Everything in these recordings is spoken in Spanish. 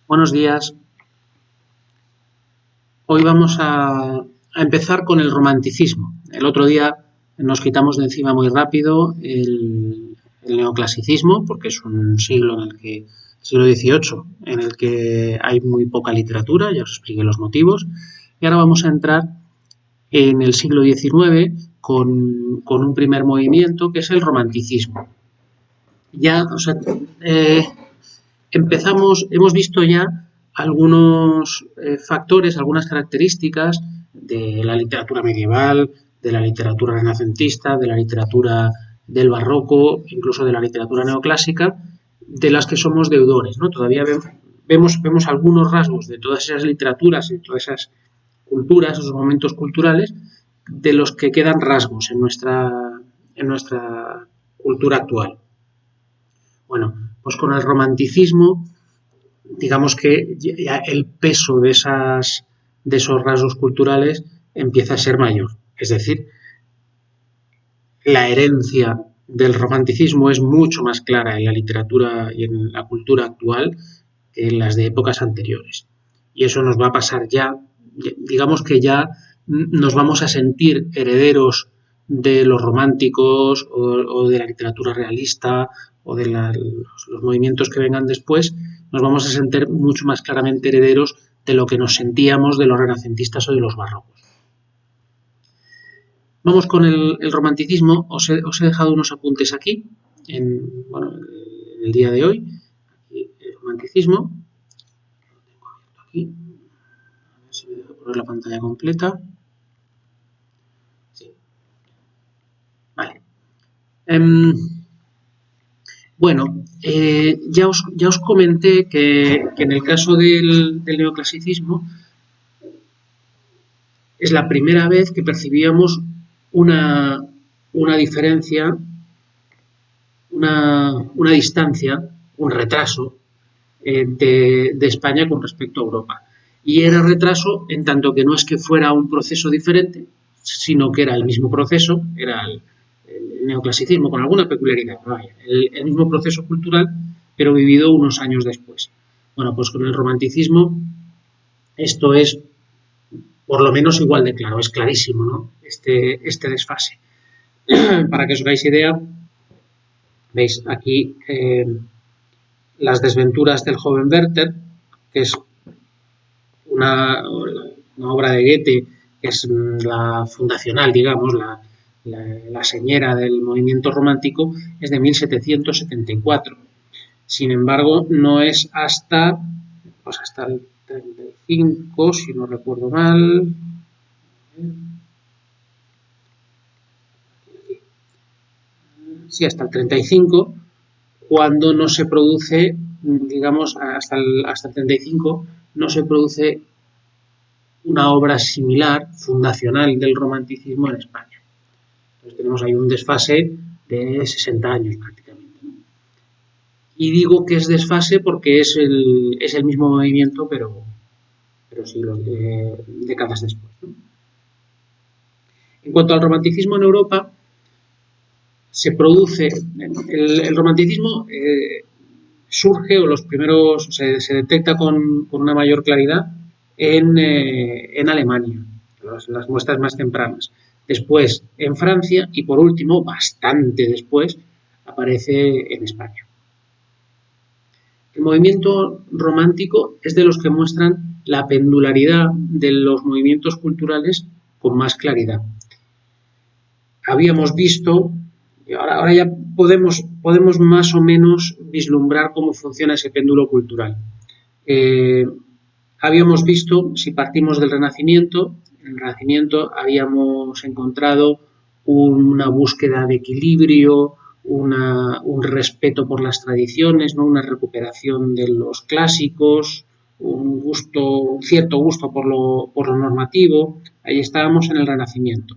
Buenos días. Hoy vamos a empezar con el romanticismo. El otro día nos quitamos de encima muy rápido el neoclasicismo, porque es un siglo siglo XVIII, en el que hay muy poca literatura, ya os expliqué los motivos, y ahora vamos a entrar en el siglo XIX con un primer movimiento que es el romanticismo. Ya, hemos visto ya algunos factores, algunas características de la literatura medieval, de la literatura renacentista, de la literatura del barroco, incluso de la literatura neoclásica, de las que somos deudores, ¿no? Todavía vemos algunos rasgos de todas esas literaturas y de todas esas culturas, esos momentos culturales, de los que quedan rasgos en nuestra cultura actual. Bueno, pues con el romanticismo, digamos que ya el peso de esos rasgos culturales empieza a ser mayor. Es decir, la herencia del romanticismo es mucho más clara en la literatura y en la cultura actual que en las de épocas anteriores. Y eso nos va a pasar ya, digamos que ya nos vamos a sentir herederos de los románticos o de la literatura realista o de los movimientos que vengan después, nos vamos a sentir mucho más claramente herederos de lo que nos sentíamos de los renacentistas o de los barrocos. Vamos con el romanticismo. Os he dejado unos apuntes aquí, en el día de hoy. Aquí, el romanticismo. Lo tengo abierto aquí. A ver si me dejo poner la pantalla completa. Sí. Vale. Ya os comenté que en el caso del neoclasicismo es la primera vez que percibíamos una diferencia, una distancia, un retraso de España con respecto a Europa. Y era retraso en tanto que no es que fuera un proceso diferente, sino que era el mismo proceso, era el neoclasicismo con alguna peculiaridad, el mismo proceso cultural, pero vivido unos años después. Bueno, pues con el romanticismo esto es por lo menos igual de claro, es clarísimo, ¿no? Este desfase. Para que os hagáis idea, veis aquí las desventuras del joven Werther, que es una obra de Goethe, que es la fundacional, digamos, la señera del movimiento romántico, es de 1774. Sin embargo, no es hasta el 35, si no recuerdo mal. Sí, hasta el 35, cuando no se produce, digamos, hasta el 35, no se produce una obra similar, fundacional del romanticismo en España. Entonces tenemos ahí un desfase de 60 años prácticamente. Y digo que es desfase porque es el mismo movimiento, pero siglos, décadas después, ¿no? En cuanto al romanticismo en Europa, se produce, el romanticismo surge, o los primeros, se detecta con una mayor claridad en Alemania, las muestras más tempranas. Después en Francia y por último, bastante después, aparece en España. El movimiento romántico es de los que muestran la pendularidad de los movimientos culturales con más claridad. Habíamos visto, y ahora ya podemos más o menos vislumbrar cómo funciona ese péndulo cultural. Habíamos visto, si partimos del Renacimiento, en el Renacimiento habíamos encontrado una búsqueda de equilibrio, un respeto por las tradiciones, ¿no? Una recuperación de los clásicos, un cierto gusto por lo normativo. Ahí estábamos en el Renacimiento.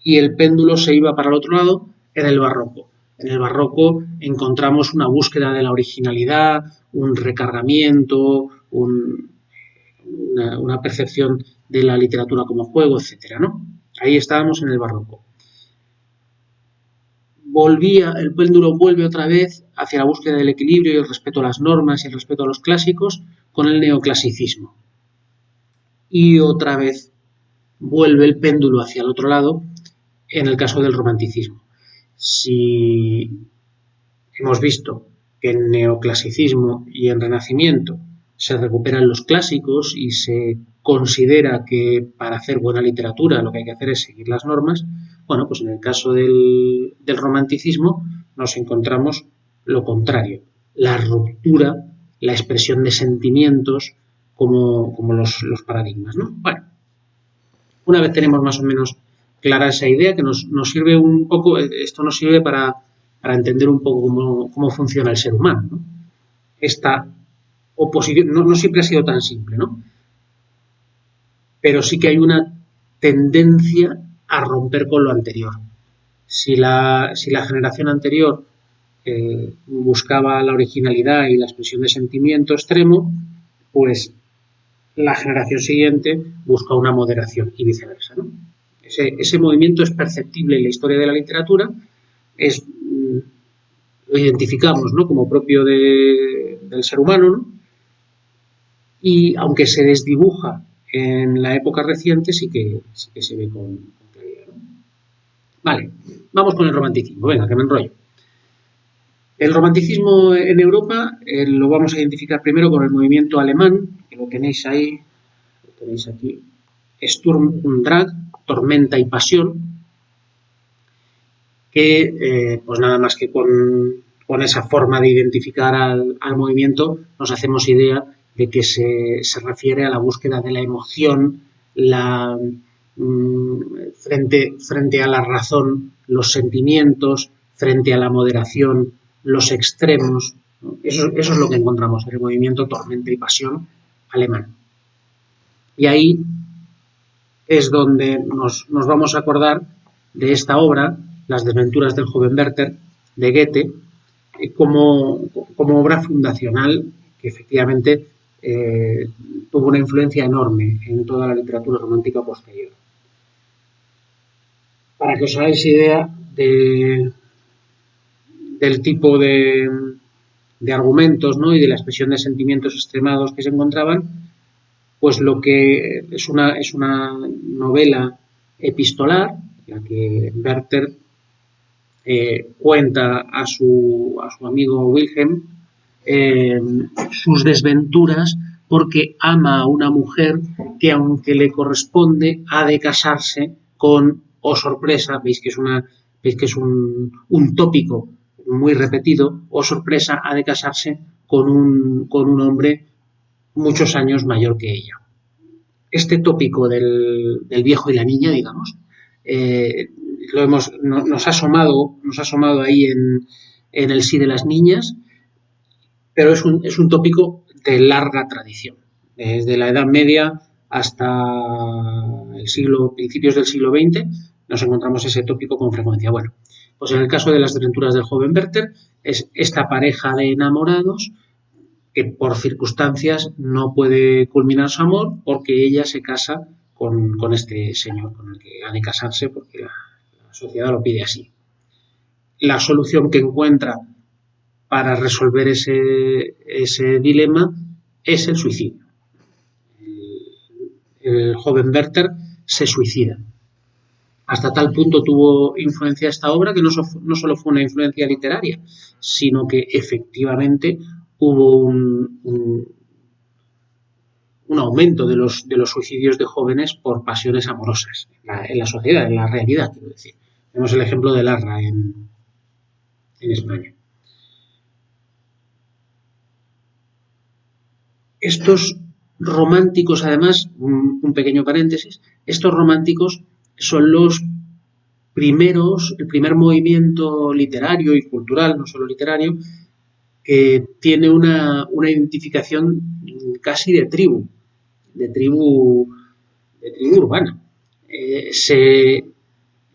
Y el péndulo se iba para el otro lado en el Barroco. En el Barroco encontramos una búsqueda de la originalidad, un recargamiento, una percepción de la literatura como juego, etcétera, ¿no? Ahí estábamos en el Barroco. El péndulo vuelve otra vez hacia la búsqueda del equilibrio y el respeto a las normas y el respeto a los clásicos con el neoclasicismo. Y otra vez vuelve el péndulo hacia el otro lado en el caso del romanticismo. Si hemos visto que en neoclasicismo y en renacimiento se recuperan los clásicos y se considera que para hacer buena literatura lo que hay que hacer es seguir las normas, bueno, pues en el caso del romanticismo nos encontramos lo contrario, la ruptura, la expresión de sentimientos como los paradigmas, ¿no? Bueno, una vez tenemos más o menos clara esa idea, que nos sirve un poco, esto nos sirve para entender un poco cómo funciona el ser humano, ¿no? Esta oposición no siempre ha sido tan simple, ¿no? Pero sí que hay una tendencia a romper con lo anterior. Si la generación anterior buscaba la originalidad y la expresión de sentimiento extremo, pues la generación siguiente busca una moderación y viceversa, ¿no? Ese movimiento es perceptible en la historia de la literatura, lo identificamos, ¿no?, como propio del ser humano, ¿no? Y aunque se desdibuja en la época reciente, sí que se ve con claridad, ¿no? Vale, vamos con el romanticismo. Venga, que me enrollo. El romanticismo en Europa lo vamos a identificar primero con el movimiento alemán, que lo tenéis ahí, lo tenéis aquí, Sturm und Drang, Tormenta y Pasión, que pues nada más que con esa forma de identificar al movimiento nos hacemos idea de que se refiere a la búsqueda de la emoción, frente a la razón, los sentimientos, frente a la moderación, los extremos, ¿no? Eso es lo que encontramos en el movimiento Tormenta y Pasión alemán. Y ahí es donde nos vamos a acordar de esta obra, Las desventuras del joven Werther, de Goethe, como obra fundacional que efectivamente tuvo una influencia enorme en toda la literatura romántica posterior. Para que os hagáis idea del tipo de argumentos, ¿no?, y de la expresión de sentimientos extremados que se encontraban, pues lo que es una novela epistolar, en la que Werther cuenta a su amigo Wilhelm sus desventuras porque ama a una mujer que, aunque le corresponde, ha de casarse con, oh sorpresa, veis que es un tópico muy repetido, oh sorpresa, ha de casarse con un hombre muchos años mayor que ella. Este tópico del viejo y la niña, digamos, nos ha asomado ahí en el sí de las niñas, pero es un tópico de larga tradición. Desde la Edad Media hasta principios del siglo XX nos encontramos ese tópico con frecuencia. Bueno, pues en el caso de las desventuras del joven Werther es esta pareja de enamorados que por circunstancias no puede culminar su amor porque ella se casa con este señor con el que ha de casarse porque la sociedad lo pide así. La solución que encuentra para resolver ese dilema es el suicidio. El joven Werther se suicida. Hasta tal punto tuvo influencia esta obra que no solo fue una influencia literaria, sino que efectivamente hubo un aumento de los suicidios de jóvenes por pasiones amorosas en la sociedad, en la realidad, quiero decir. Tenemos el ejemplo de Larra en España. Estos románticos, además, un pequeño paréntesis, estos románticos son el primer movimiento literario y cultural, no solo literario, que tiene una identificación casi de tribu urbana.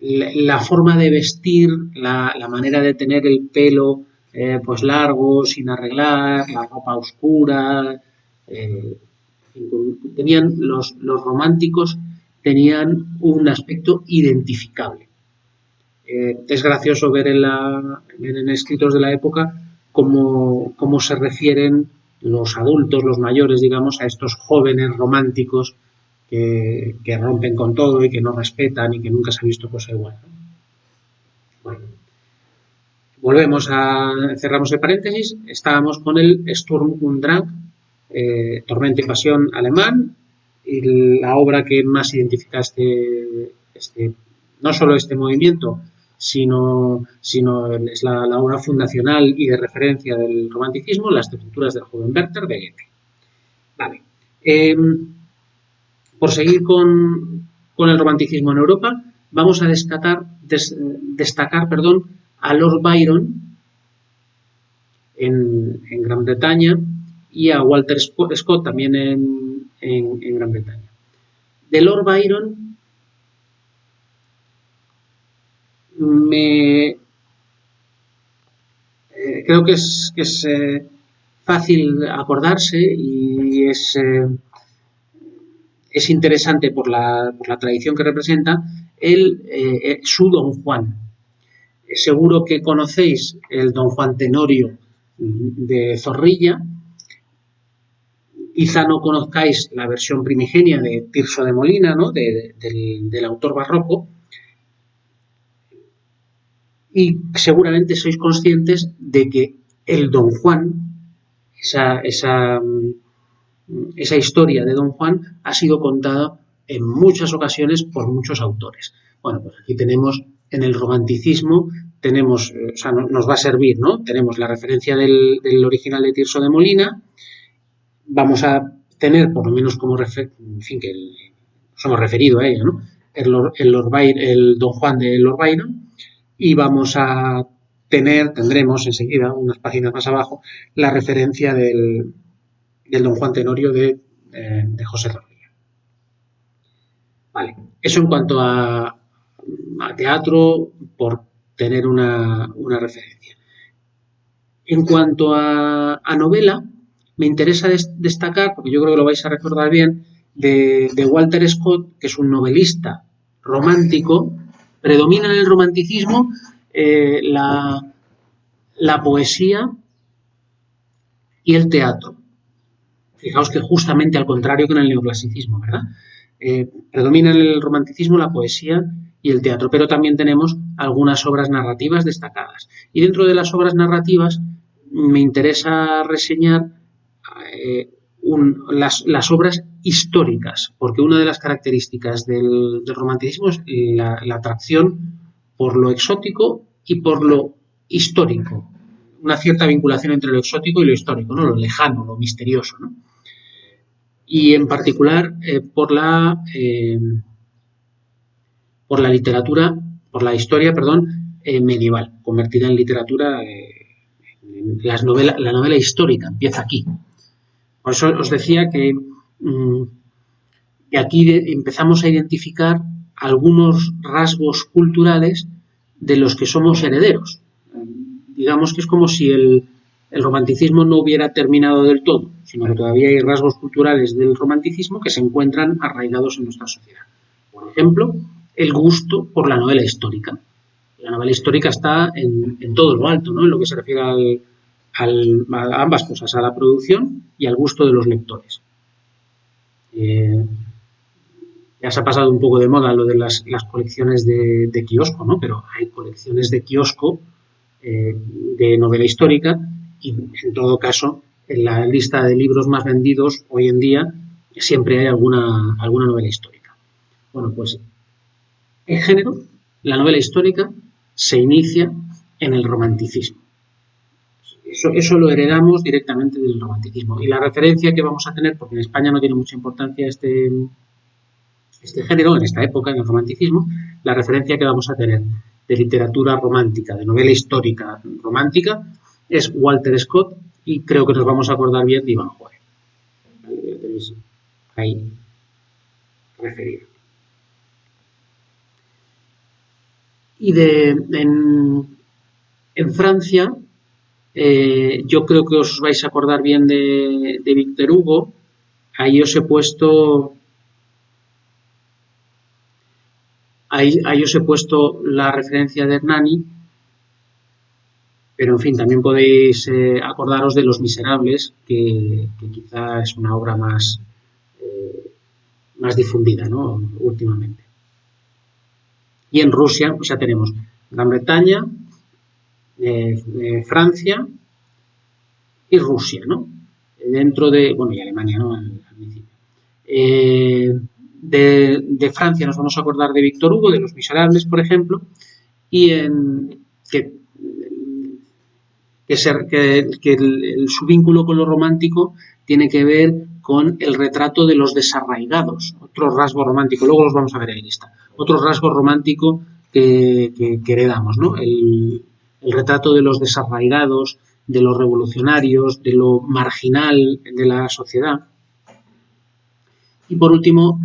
La forma de vestir, la manera de tener el pelo pues largo, sin arreglar, la ropa oscura, los románticos tenían un aspecto identificable. Es gracioso ver en escritos de la época cómo se refieren los adultos, los mayores, digamos, a estos jóvenes románticos que rompen con todo y que no respetan y que nunca se ha visto cosa igual. Bueno, cerramos el paréntesis, estábamos con el Sturm und Drang, Tormenta y Pasión alemán, y la obra que más identifica no solo este movimiento, sino es la obra fundacional y de referencia del romanticismo, Las Desventuras del joven Werther de Goethe. Vale. Por seguir con el romanticismo en Europa, vamos a destacar a Lord Byron en Gran Bretaña y a Walter Scott también en Gran Bretaña. De Lord Byron creo que es fácil acordarse y es interesante por la tradición que representa su Don Juan. Seguro que conocéis el Don Juan Tenorio de Zorrilla. Quizá no conozcáis la versión primigenia de Tirso de Molina, ¿no? del autor barroco. Y seguramente sois conscientes de que el Don Juan, esa historia de Don Juan, ha sido contada en muchas ocasiones por muchos autores. Bueno, pues aquí tenemos en el romanticismo, nos va a servir, ¿no? Tenemos la referencia del original de Tirso de Molina, vamos a tener, por lo menos como que nos hemos referido a ella, ¿no? El Don Juan de Lord Byron, y tendremos enseguida, unas páginas más abajo, la referencia del Don Juan Tenorio de José Zorrilla. Vale, eso en cuanto a teatro, por tener una referencia. En cuanto a novela, me interesa destacar, porque yo creo que lo vais a recordar bien, de Walter Scott, que es un novelista romántico. Predomina en el romanticismo la poesía y el teatro. Fijaos que justamente al contrario que en el neoclasicismo, ¿verdad? Predomina en el romanticismo la poesía y el teatro, pero también tenemos algunas obras narrativas destacadas. Y dentro de las obras narrativas me interesa reseñar las obras históricas, porque una de las características del romanticismo es la atracción por lo exótico y por lo histórico. Una cierta vinculación entre lo exótico y lo histórico, ¿no? Lo lejano, lo misterioso, ¿no? Y en particular por la literatura, por la historia, medieval, convertida en literatura. La novela histórica empieza aquí. Por eso os decía que aquí empezamos a identificar algunos rasgos culturales de los que somos herederos. Digamos que es como si el romanticismo no hubiera terminado del todo, sino que todavía hay rasgos culturales del romanticismo que se encuentran arraigados en nuestra sociedad. Por ejemplo, el gusto por la novela histórica. La novela histórica está en todo lo alto, ¿no? En lo que se refiere a ambas cosas, a la producción y al gusto de los lectores. Ya se ha pasado un poco de moda lo de las colecciones de kiosco, ¿no? Pero hay colecciones de kiosco de novela histórica y, en todo caso, en la lista de libros más vendidos hoy en día siempre hay alguna novela histórica. Bueno, pues en género, la novela histórica se inicia en el romanticismo. Eso lo heredamos directamente del romanticismo. Y la referencia que vamos a tener, porque en España no tiene mucha importancia este género, en esta época, en el romanticismo, la referencia que vamos a tener de literatura romántica, de novela histórica romántica, es Walter Scott, y creo que nos vamos a acordar bien de Iván Juárez. Lo tenéis ahí referido. Y en Francia, yo creo que os vais a acordar bien de Victor Hugo. Ahí os he puesto la referencia de Hernani, Pero, en fin, también podéis acordaros de Los Miserables, que quizá es una obra más difundida, ¿no? Últimamente. Y en Rusia, pues ya tenemos Gran Bretaña, Francia y Rusia, ¿no? Dentro de, bueno, y Alemania, ¿no? Al principio. De Francia nos vamos a acordar de Víctor Hugo, de Los Miserables, por ejemplo, y que, su vínculo con lo romántico tiene que ver con el retrato de los desarraigados, otro rasgo romántico, luego los vamos a ver en lista, otro rasgo romántico que heredamos, ¿no? El retrato de los desarraigados, de los revolucionarios, de lo marginal de la sociedad. Y por último,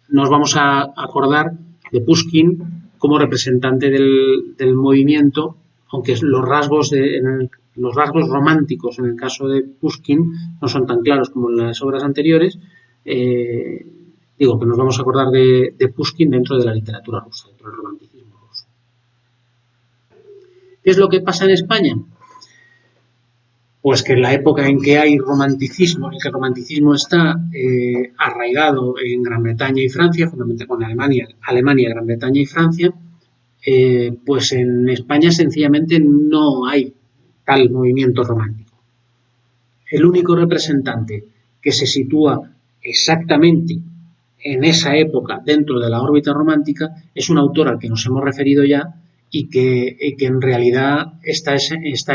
nos vamos a acordar de Pushkin como representante del movimiento, aunque los rasgos románticos en el caso de Pushkin no son tan claros como en las obras anteriores. Digo que nos vamos a acordar de Pushkin dentro de la literatura rusa, dentro del romanticismo ruso. ¿Qué es lo que pasa en España? Pues que en la época en que hay romanticismo, en que el romanticismo está arraigado en Gran Bretaña y Francia, fundamentalmente con Alemania, Gran Bretaña y Francia, pues en España sencillamente no hay tal movimiento romántico. El único representante que se sitúa exactamente en esa época dentro de la órbita romántica es un autor al que nos hemos referido ya y que en realidad está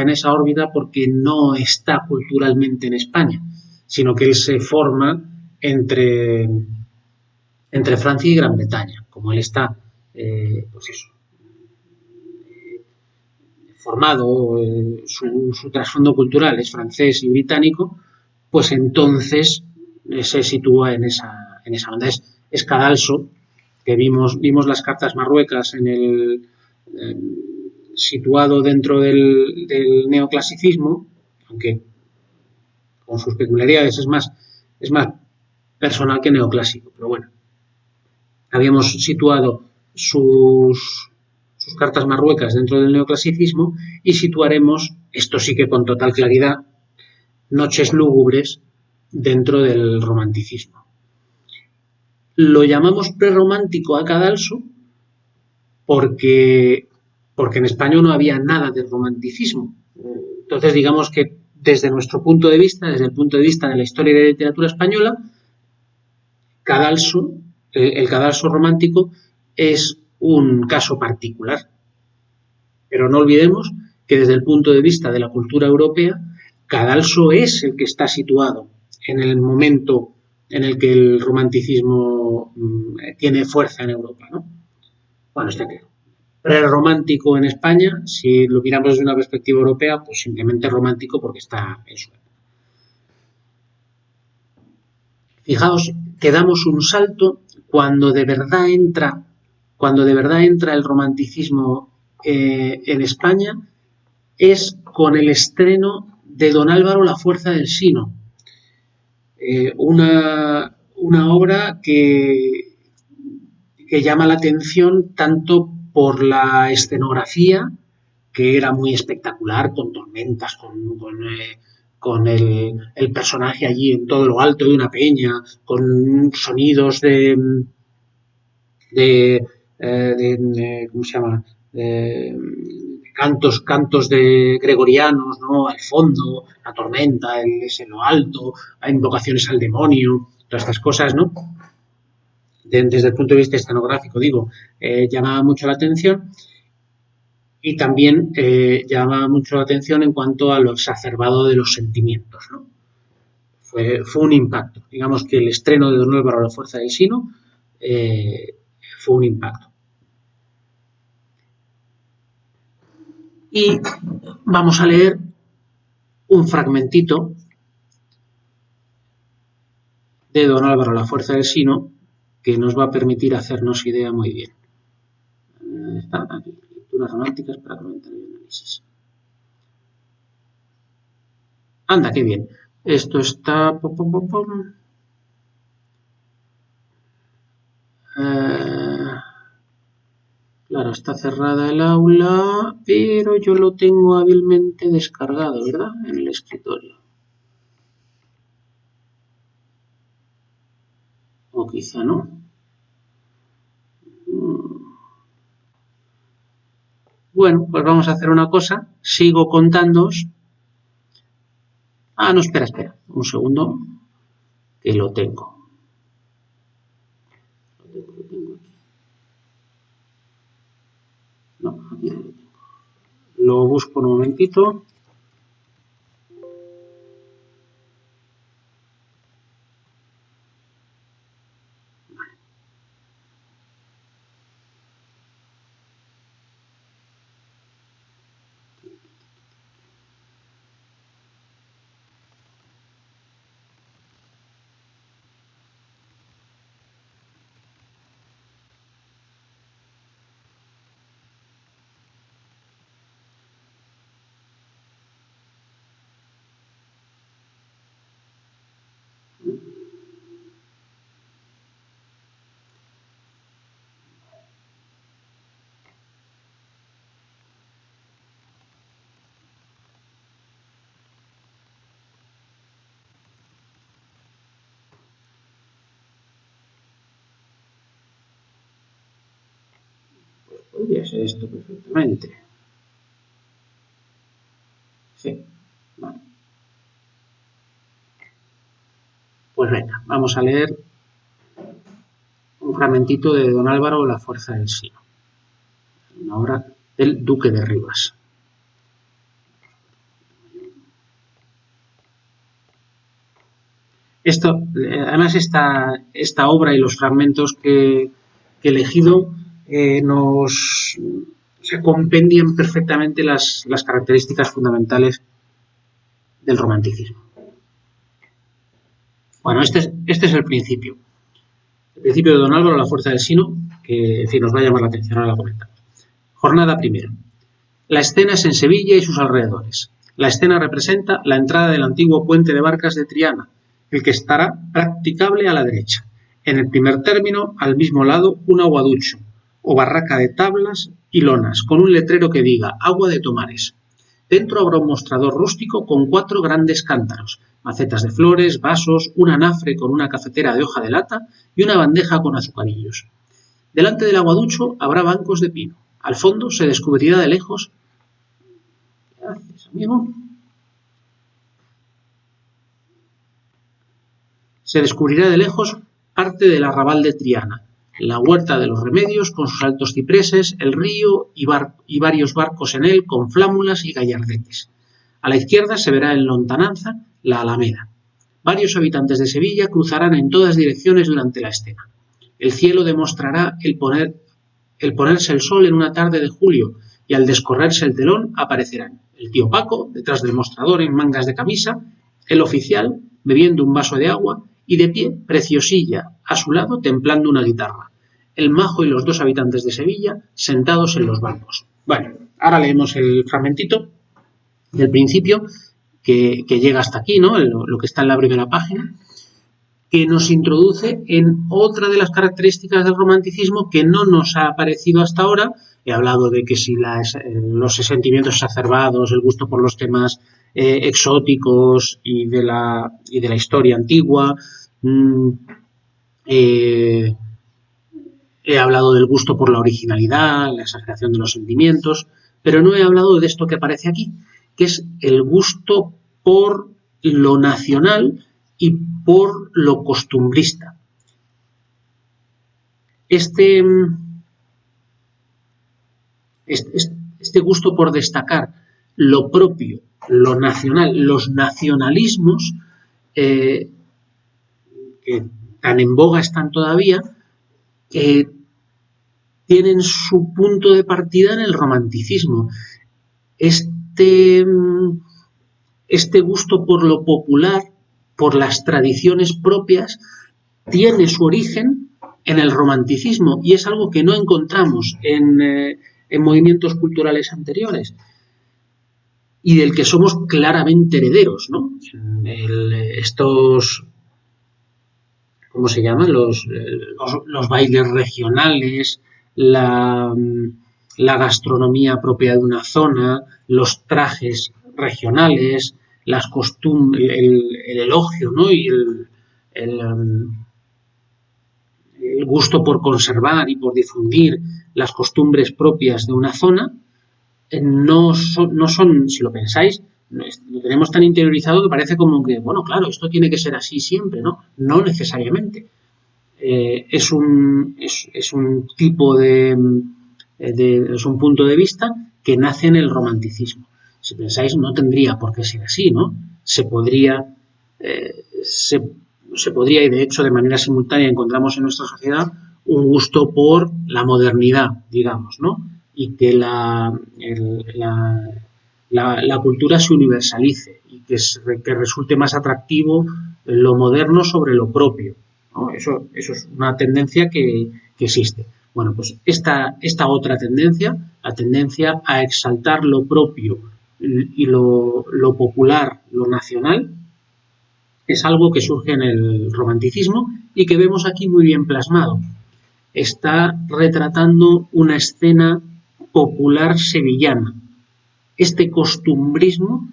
en esa órbita porque no está culturalmente en España, sino que él se forma entre Francia y Gran Bretaña. Como él está, pues eso, formado, su trasfondo cultural es francés y británico, pues entonces se sitúa en esa onda. Es Cadalso, que vimos las cartas marruecas situado dentro del neoclasicismo, aunque con sus peculiaridades es más personal que neoclásico, pero bueno. Habíamos situado sus cartas marruecas dentro del neoclasicismo y situaremos, esto sí que con total claridad, Noches lúgubres dentro del romanticismo. Lo llamamos prerromántico a Cadalso porque en España no había nada de romanticismo. Entonces, digamos que desde nuestro punto de vista, desde el punto de vista de la historia de la literatura española, Cadalso, el cadalso romántico es un caso particular. Pero no olvidemos que desde el punto de vista de la cultura europea, Cadalso es el que está situado en el momento en el que el romanticismo tiene fuerza en Europa, ¿no? Bueno, está claro. Prerromántico en España, si lo miramos desde una perspectiva europea, pues simplemente romántico porque está en su época. Fijaos que damos un salto cuando de verdad entra el romanticismo en España, es con el estreno de Don Álvaro La fuerza del sino, una obra que llama la atención tanto por la escenografía, que era muy espectacular, con tormentas, con el personaje allí en todo lo alto de una peña, con sonidos ¿cómo se llama? Cantos de gregorianos, ¿no? Al fondo, la tormenta, es en lo alto, hay invocaciones al demonio, todas estas cosas, ¿no? Desde el punto de vista escenográfico, digo, llama mucho la atención y también llama mucho la atención en cuanto a lo exacerbado de los sentimientos, ¿no? Fue un impacto. Digamos que el estreno de Don Álvaro La fuerza del sino fue un impacto. Y vamos a leer un fragmentito de Don Álvaro La fuerza del sino que nos va a permitir hacernos idea muy bien. Están aquí, lecturas románticas para comentar y análisis. Anda, qué bien. Esto está... Claro, está cerrada el aula, pero yo lo tengo hábilmente descargado, ¿verdad? En el escritorio. O quizá no. Bueno, pues vamos a hacer una cosa. Sigo contándoos. Ah, no, espera. Un segundo, que lo tengo. Lo tengo aquí. No, aquí no lo tengo. Lo busco un momentito. Podría ser esto perfectamente. Sí. Vale. Pues venga, vamos a leer un fragmentito de Don Álvaro, La fuerza del Sino, una obra del Duque de Rivas. Además, esta obra y los fragmentos que he elegido se compendian perfectamente las características fundamentales del romanticismo. Bueno, este es el principio. El principio de Don Álvaro, La fuerza del Sino, que en fin, nos va a llamar la atención, ahora la comentamos. Jornada primera. La escena es en Sevilla y sus alrededores. La escena representa la entrada del antiguo puente de barcas de Triana, el que estará practicable a la derecha. En el primer término, al mismo lado, un aguaducho, o barraca de tablas y lonas, con un letrero que diga Agua de Tomares. Dentro habrá un mostrador rústico con 4 grandes cántaros, macetas de flores, vasos, un anafre con una cafetera de hoja de lata y una bandeja con azucarillos. Delante del aguaducho habrá bancos de pino. Al fondo se descubrirá de lejos. Gracias, amigo. Se descubrirá de lejos parte del arrabal de Triana, la huerta de los Remedios con sus altos cipreses, el río y varios barcos en él con flámulas y gallardetes. A la izquierda se verá en lontananza la Alameda. Varios habitantes de Sevilla cruzarán en todas direcciones durante la escena. El cielo demostrará el ponerse el sol en una tarde de julio y al descorrerse el telón aparecerán el tío Paco detrás del mostrador en mangas de camisa, el oficial bebiendo un vaso de agua y de pie Preciosilla a su lado templando una guitarra, el majo y los 2 habitantes de Sevilla sentados en los bancos. Bueno, ahora leemos el fragmentito del principio que llega hasta aquí, ¿no? Lo que está en la primera página, que nos introduce en otra de las características del romanticismo que no nos ha aparecido hasta ahora. He hablado de que si los sentimientos exacerbados, el gusto por los temas exóticos y de la historia antigua. He hablado del gusto por la originalidad, la exageración de los sentimientos, pero no he hablado de esto que aparece aquí, que es el gusto por lo nacional y por lo costumbrista. Este gusto por destacar lo propio, lo nacional, los nacionalismos que tan en boga están todavía, tienen su punto de partida en el romanticismo. Este gusto por lo popular, por las tradiciones propias, tiene su origen en el romanticismo y es algo que no encontramos en movimientos culturales anteriores y del que somos claramente herederos, ¿no? Estos, ¿cómo se llaman? Los bailes regionales, la la gastronomía propia de una zona, los trajes regionales, las costumbres, el elogio, ¿no? Y el gusto por conservar y por difundir las costumbres propias de una zona, no son, si lo pensáis, lo tenemos tan interiorizado que parece como que, bueno, claro, esto tiene que ser así siempre, ¿no? No necesariamente. Es un tipo es un punto de vista que nace en el romanticismo. Si pensáis, no tendría por qué ser así, ¿no? Se podría, y de hecho de manera simultánea encontramos en nuestra sociedad un gusto por la modernidad, digamos, ¿no? Y que la cultura se universalice y que resulte más atractivo lo moderno sobre lo propio, ¿no? Eso es una tendencia que existe. Bueno, pues esta otra tendencia, la tendencia a exaltar lo propio y lo popular, lo nacional, es algo que surge en el romanticismo y que vemos aquí muy bien plasmado. Está retratando una escena popular sevillana. Este costumbrismo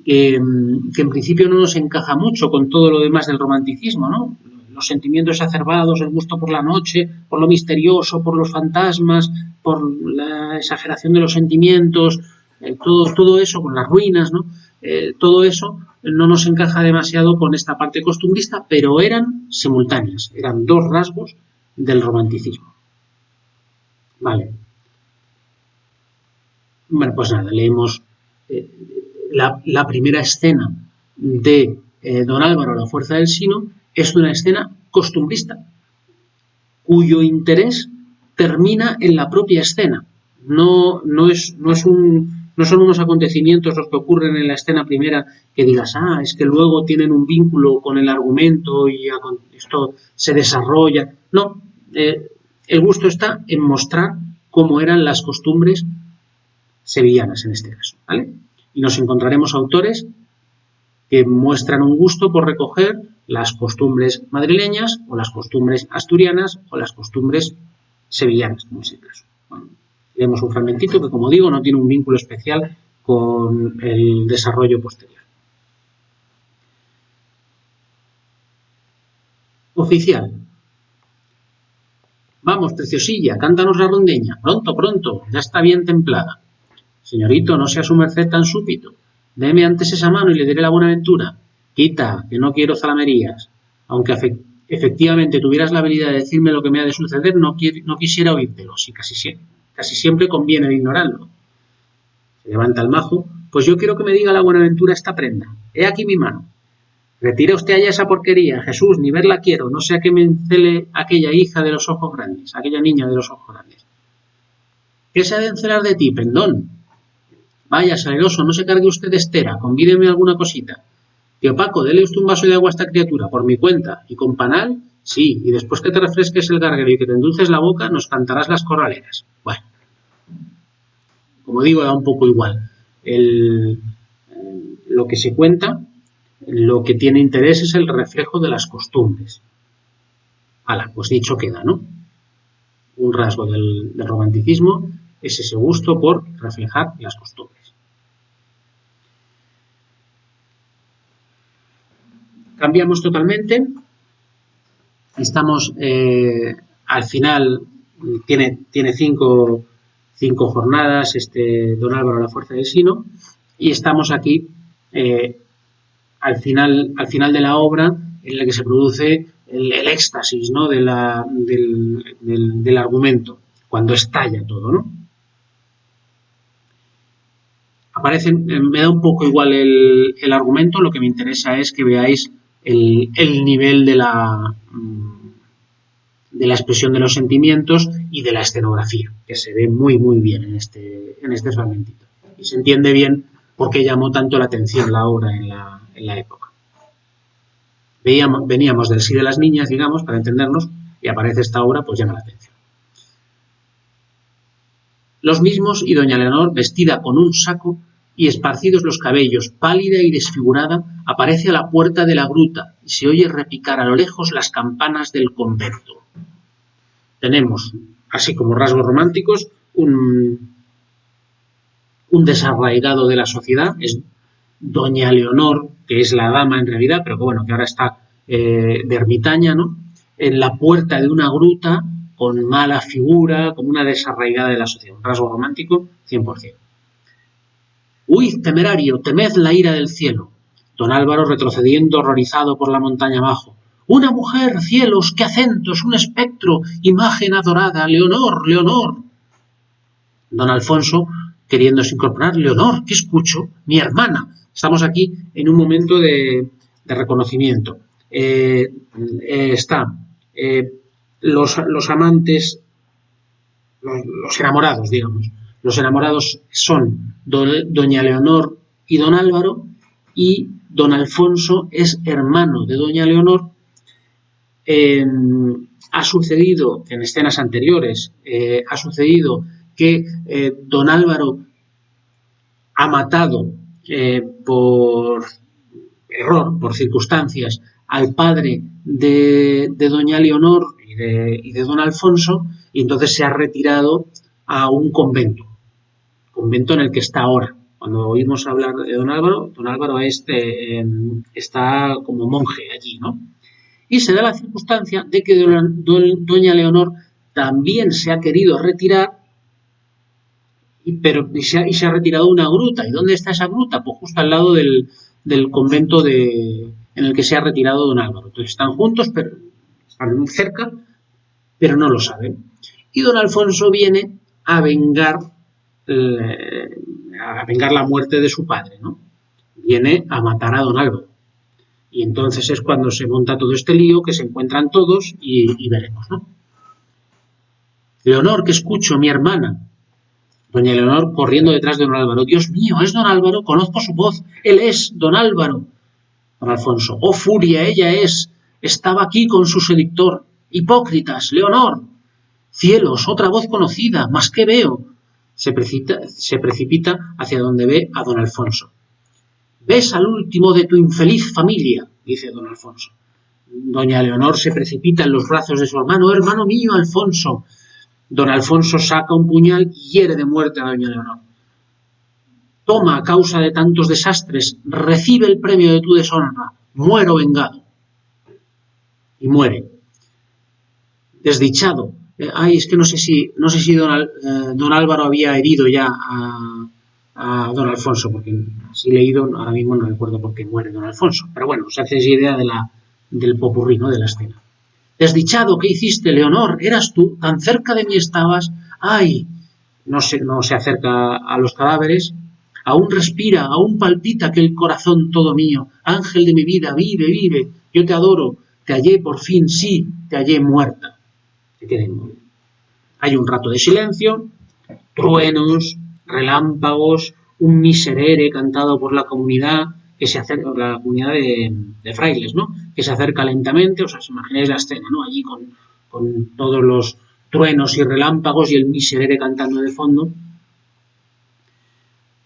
que en principio no nos encaja mucho con todo lo demás del romanticismo, ¿no? Los sentimientos exacerbados, el gusto por la noche, por lo misterioso, por los fantasmas, por la exageración de los sentimientos, todo eso, con las ruinas, ¿no? Todo eso no nos encaja demasiado con esta parte costumbrista, pero eran simultáneas, eran dos rasgos del romanticismo. Vale. Bueno, pues nada, leemos la primera escena de Don Álvaro, la fuerza del Sino, es una escena costumbrista, cuyo interés termina en la propia escena. No son unos acontecimientos los que ocurren en la escena primera que digas, es que luego tienen un vínculo con el argumento y esto se desarrolla. No, el gusto está en mostrar cómo eran las costumbres sevillanas en este caso, ¿vale? Y nos encontraremos autores que muestran un gusto por recoger las costumbres madrileñas o las costumbres asturianas o las costumbres sevillanas, como es el caso. Bueno, leemos un fragmentito que, como digo, no tiene un vínculo especial con el desarrollo posterior. Oficial. Vamos, preciosilla, cántanos la rondeña. Pronto, pronto, ya está bien templada. Señorito, no sea su merced tan súbito. Deme antes esa mano y le diré la buena aventura. Quita, que no quiero zalamerías. Aunque efectivamente tuvieras la habilidad de decirme lo que me ha de suceder, no quisiera oírtelo. Sí, casi siempre conviene ignorarlo. Se levanta el majo. Pues yo quiero que me diga la buena aventura esta prenda. He aquí mi mano. Retire usted allá esa porquería, Jesús, ni verla quiero, no sea que me encele aquella hija de los ojos grandes, aquella niña de los ojos grandes. ¿Qué se ha de encelar de ti, pendón? Vaya, saleroso, no se cargue usted de estera, convídeme alguna cosita. Tío Paco, dele usted un vaso de agua a esta criatura, por mi cuenta. ¿Y con panal? Sí, y después que te refresques el garguero y que te endulces la boca, nos cantarás las corraleras. Bueno, como digo, da un poco igual. Lo que se cuenta, lo que tiene interés es el reflejo de las costumbres. Hala, pues dicho queda, ¿no? Un rasgo del romanticismo es ese gusto por reflejar las costumbres. Cambiamos totalmente. Estamos al final, tiene cinco jornadas, Don Álvaro, la fuerza del Sino, y estamos aquí al final de la obra en la que se produce el éxtasis, ¿no? del argumento, cuando estalla todo, ¿no? Me da un poco igual el argumento, lo que me interesa es que veáis el nivel de la expresión de los sentimientos y de la escenografía, que se ve muy muy bien en este fragmentito. Y se entiende bien por qué llamó tanto la atención la obra en la época. Veníamos del sí de las niñas, digamos, para entendernos, y aparece esta obra, pues llama la atención. Los mismos y doña Leonor, vestida con un saco y esparcidos los cabellos, pálida y desfigurada, aparece a la puerta de la gruta y se oye repicar a lo lejos las campanas del convento. Tenemos, así como rasgos románticos, un desarraigado de la sociedad, es doña Leonor, que es la dama en realidad, pero que bueno, que ahora está de ermitaña, ¿no? En la puerta de una gruta, con mala figura, como una desarraigada de la sociedad, un rasgo romántico 100%. Huid, temerario, temed la ira del cielo. Don Álvaro retrocediendo horrorizado por la montaña abajo. Una mujer, cielos, qué acentos, un espectro, imagen adorada, Leonor, Leonor. Don Alfonso queriéndose incorporar, Leonor, ¿qué escucho? Mi hermana. Estamos aquí en un momento de reconocimiento. Están los amantes, los enamorados, digamos. Los enamorados son doña Leonor y don Álvaro, y don Alfonso es hermano de doña Leonor. Ha sucedido en escenas anteriores, ha sucedido que don Álvaro ha matado por error, por circunstancias, al padre de doña Leonor y de don Alfonso, y entonces se ha retirado a un convento en el que está ahora. Cuando oímos hablar de don Álvaro está como monje allí, ¿no? Y se da la circunstancia de que doña Leonor también se ha querido retirar, y se ha retirado a una gruta. ¿Y dónde está esa gruta? Pues justo al lado del convento en el que se ha retirado don Álvaro. Entonces están juntos, pero están cerca, pero no lo saben. Y don Alfonso viene a vengar la muerte de su padre, ¿no? Viene a matar a don Álvaro. Y entonces es cuando se monta todo este lío, que se encuentran todos y veremos, ¿no? Leonor, que escucho, mi hermana. Doña Leonor corriendo detrás de don Álvaro. Dios mío, es don Álvaro, conozco su voz. Él es don Álvaro. Don Alfonso, oh furia, ella es. Estaba aquí con su seductor. Hipócritas, Leonor. Cielos, otra voz conocida. ¿Mas qué veo? Se precipita hacia donde ve a don Alfonso. Ves al último de tu infeliz familia, dice don Alfonso. Doña Leonor se precipita en los brazos de su hermano mío, Alfonso. Don Alfonso saca un puñal y hiere de muerte a doña Leonor. Toma, a causa de tantos desastres, recibe el premio de tu deshonra. Muero vengado. Y muere. Desdichado. Es que no sé si don Álvaro había herido ya a don Alfonso, porque si he leído, ahora mismo no recuerdo por qué muere don Alfonso. Pero bueno, se hace idea del popurrí, ¿no? De la escena. Desdichado, ¿qué hiciste, Leonor? ¿Eras tú? ¿Tan cerca de mí estabas? ¡Ay! No se acerca a los cadáveres. Aún respira, aún palpita aquel corazón todo mío. Ángel de mi vida, vive, vive. Yo te adoro. Te hallé por fin, sí, te hallé muerta. Se queda inmóvil. Hay un rato de silencio, truenos, relámpagos, un miserere cantado por la comunidad que se acerca, la comunidad de frailes, ¿no? Que se acerca lentamente, o sea, os imagináis la escena, ¿no? Allí con todos los truenos y relámpagos y el miserere cantando de fondo.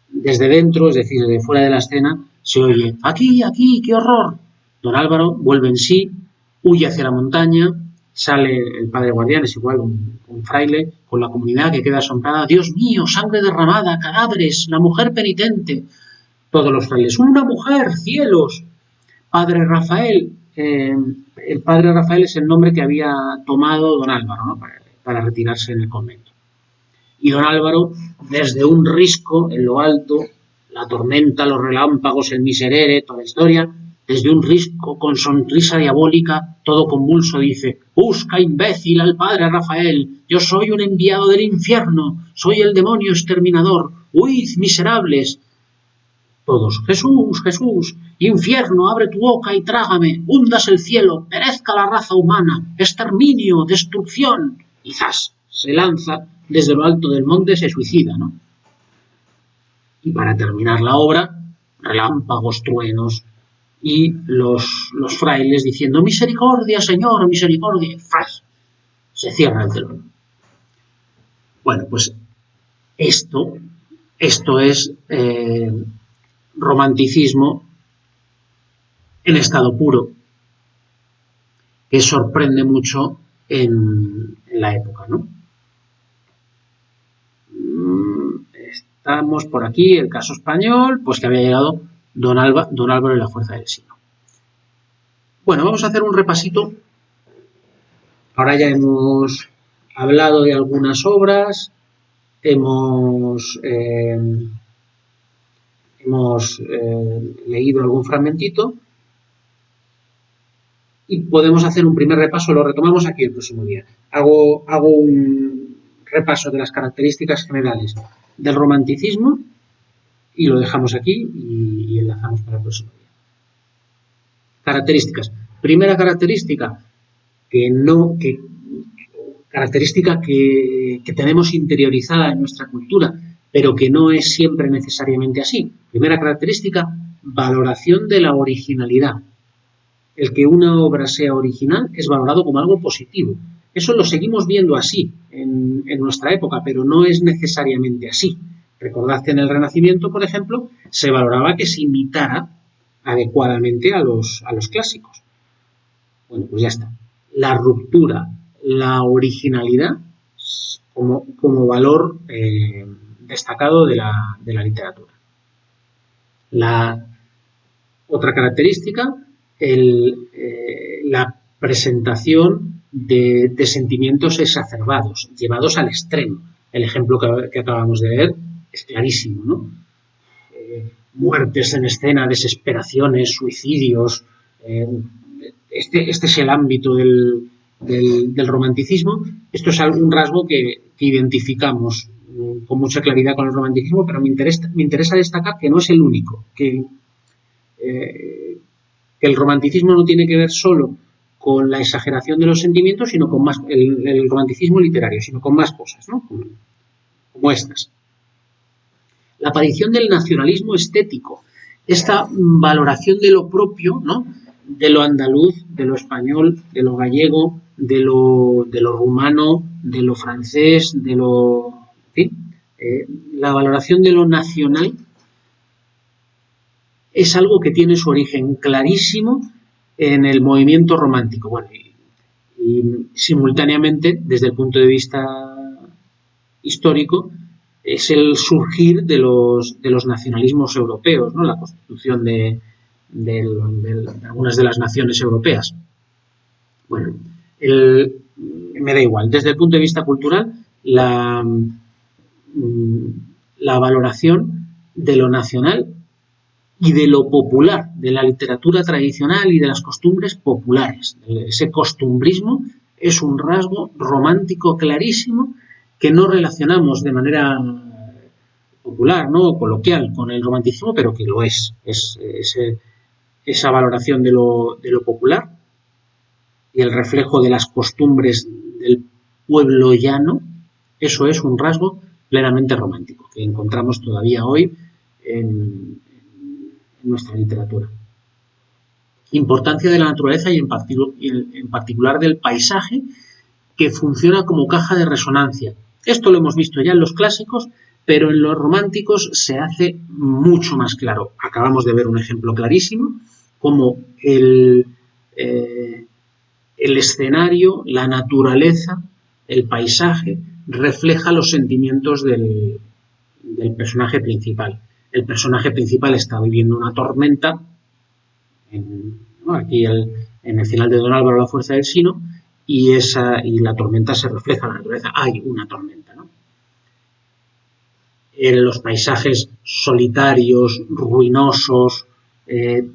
Desde dentro, es decir, desde fuera de la escena, se oye, aquí, aquí, qué horror. Don Álvaro vuelve en sí, huye hacia la montaña, sale el padre guardián, es igual un fraile, con la comunidad que queda asombrada. Dios mío, sangre derramada, cadáveres, la mujer penitente. Todos los frailes, una mujer, cielos. Padre Rafael, el padre Rafael es el nombre que había tomado don Álvaro, ¿no? para retirarse en el convento. Y don Álvaro, desde un risco en lo alto, la tormenta, los relámpagos, el miserere, toda la historia, desde un risco, con sonrisa diabólica, todo convulso, dice, busca, imbécil, al padre Rafael, yo soy un enviado del infierno, soy el demonio exterminador, huid, miserables. Todos, Jesús, Jesús, infierno, abre tu boca y trágame, hundas el cielo, perezca la raza humana, exterminio, destrucción. Y ¡zas! Se lanza desde lo alto del monte, se suicida, ¿no? Y para terminar la obra, relámpagos, truenos y los frailes diciendo misericordia, Señor, misericordia, y ¡fas! Se cierra el telón. Bueno, pues esto es romanticismo en estado puro, que sorprende mucho en la época, ¿no? Estamos por aquí, el caso español, pues que había llegado don Álvaro y la fuerza del siglo. Bueno, vamos a hacer un repasito. Ahora ya hemos hablado de algunas obras, hemos leído algún fragmentito y podemos hacer un primer repaso, lo retomamos aquí el próximo día. Hago un repaso de las características generales del romanticismo y lo dejamos aquí y enlazamos para el próximo día. Características. Primera característica, característica que tenemos interiorizada en nuestra cultura, pero que no es siempre necesariamente así. Primera característica, valoración de la originalidad. El que una obra sea original es valorado como algo positivo. Eso lo seguimos viendo así en nuestra época, pero no es necesariamente así. Recordad que en el Renacimiento, por ejemplo, se valoraba que se imitara adecuadamente a los clásicos. Bueno, pues ya está. La ruptura, la originalidad como valor destacado de la literatura. La otra característica, la presentación de sentimientos exacerbados, llevados al extremo. El ejemplo que acabamos de ver es clarísimo, ¿no? Muertes en escena, desesperaciones, suicidios. Este es el ámbito del romanticismo. Esto es algún rasgo que identificamos con mucha claridad con el romanticismo, pero me interesa destacar que no es el único, que el romanticismo no tiene que ver solo con la exageración de los sentimientos, sino con más, el romanticismo literario, sino con más cosas, ¿no? Como estas. La aparición del nacionalismo estético, esta valoración de lo propio, ¿no? De lo andaluz, de lo español, de lo gallego, de lo rumano, de lo francés, de lo... ¿sí? La valoración de lo nacional es algo que tiene su origen clarísimo en el movimiento romántico. Bueno, y simultáneamente, desde el punto de vista histórico, es el surgir de los nacionalismos europeos, ¿no? La constitución de algunas de las naciones europeas. Bueno, me da igual. Desde el punto de vista cultural, la valoración de lo nacional y de lo popular, de la literatura tradicional y de las costumbres populares. Ese costumbrismo es un rasgo romántico clarísimo que no relacionamos de manera popular, ¿no? Coloquial con el romanticismo, pero que lo es. Esa valoración de lo popular y el reflejo de las costumbres del pueblo llano, eso es un rasgo plenamente romántico que encontramos todavía hoy en nuestra literatura. Importancia de la naturaleza y en particular del paisaje, que funciona como caja de resonancia. Esto lo hemos visto ya en los clásicos, pero en los románticos se hace mucho más claro. Acabamos de ver un ejemplo clarísimo, como el escenario, la naturaleza, el paisaje, refleja los sentimientos del personaje principal. El personaje principal está viviendo una tormenta, aquí en el final de Don Álvaro, la fuerza del sino, y la tormenta se refleja en la naturaleza. Hay una tormenta, ¿no? En los paisajes solitarios, ruinosos,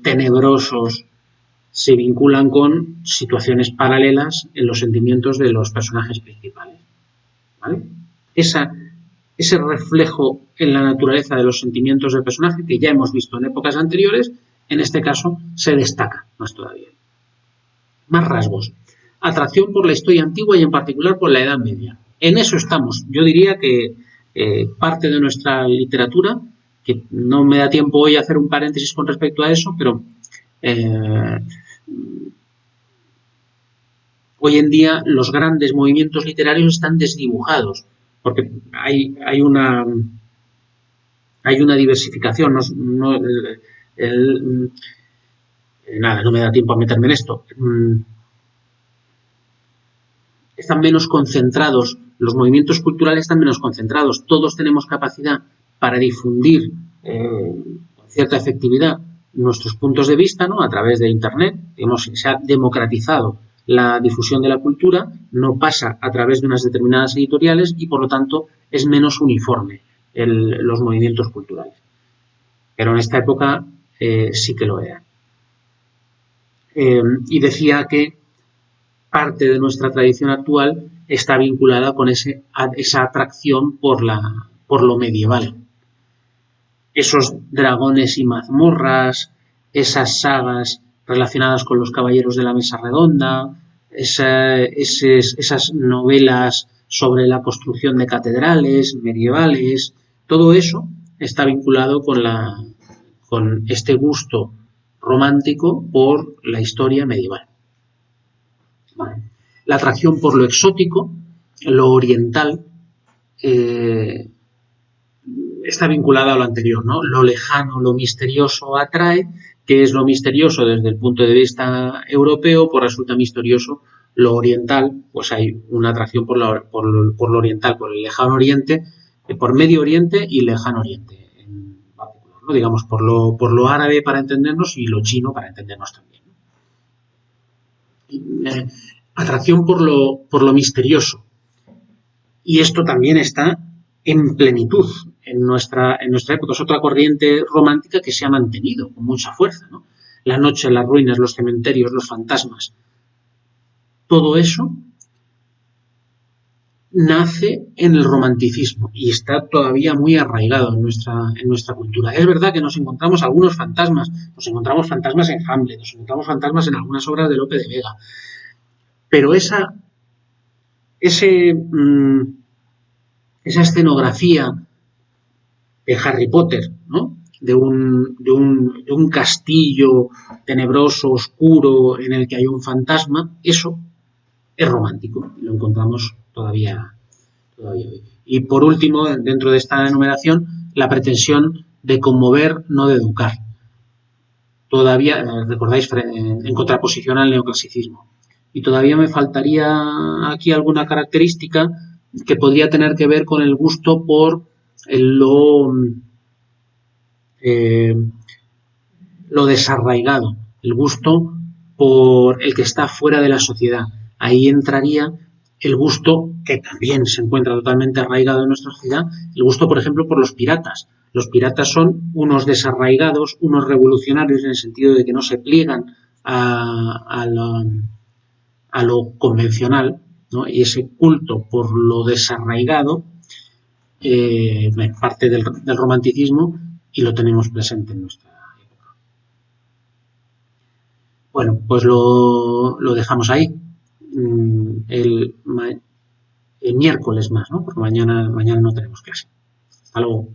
tenebrosos, se vinculan con situaciones paralelas en los sentimientos de los personajes principales, ¿vale? Ese reflejo en la naturaleza de los sentimientos del personaje, que ya hemos visto en épocas anteriores, en este caso se destaca más todavía. Más rasgos. Atracción por la historia antigua y en particular por la Edad Media. En eso estamos. Yo diría que parte de nuestra literatura, que no me da tiempo hoy a hacer un paréntesis con respecto a eso, pero hoy en día los grandes movimientos literarios están desdibujados, porque hay una diversificación. Nada, no me da tiempo a meterme en esto. están menos concentrados, los movimientos culturales están menos concentrados, todos tenemos capacidad para difundir con cierta efectividad nuestros puntos de vista, ¿no? A través de Internet. Se ha democratizado la difusión de la cultura, no pasa a través de unas determinadas editoriales y por lo tanto es menos uniforme los movimientos culturales. Pero en esta época sí que lo era. Y decía que parte de nuestra tradición actual está vinculada con esa atracción por lo medieval. Esos dragones y mazmorras, esas sagas relacionadas con los caballeros de la mesa redonda, esas novelas sobre la construcción de catedrales medievales, todo eso está vinculado con este gusto romántico por la historia medieval. Vale. La atracción por lo exótico, lo oriental, está vinculada a lo anterior, ¿no? Lo lejano, lo misterioso atrae. ¿Qué es lo misterioso desde el punto de vista europeo? Pues resulta misterioso lo oriental, pues hay una atracción por lo oriental, por el lejano oriente, por Medio Oriente y lejano oriente, en particular, ¿no? Digamos, por lo árabe para entendernos y lo chino para entendernos también. Atracción por lo misterioso. Y esto también está en plenitud en nuestra época. Es otra corriente romántica que se ha mantenido con mucha fuerza, ¿no? La noche, las ruinas, los cementerios, los fantasmas. Todo eso nace en el romanticismo y está todavía muy arraigado en nuestra cultura. Es verdad que nos encontramos algunos fantasmas, nos encontramos fantasmas en Hamlet, nos encontramos fantasmas en algunas obras de Lope de Vega, pero esa escenografía de Harry Potter, ¿no? De un castillo tenebroso, oscuro, en el que hay un fantasma, eso es romántico y lo encontramos todavía hoy. Y por último, dentro de esta enumeración, la pretensión de conmover, no de educar. Todavía, recordáis, en contraposición al neoclasicismo. Y todavía me faltaría aquí alguna característica que podría tener que ver con el gusto por lo desarraigado, el gusto por el que está fuera de la sociedad. Ahí entraría el gusto, que también se encuentra totalmente arraigado en nuestra sociedad, el gusto, por ejemplo, por los piratas. Los piratas son unos desarraigados, unos revolucionarios en el sentido de que no se pliegan a lo convencional, ¿no? Y ese culto por lo desarraigado parte del romanticismo y lo tenemos presente en nuestra época. Bueno, pues lo dejamos ahí. El miércoles más, ¿no? Porque mañana no tenemos clase. Hasta luego.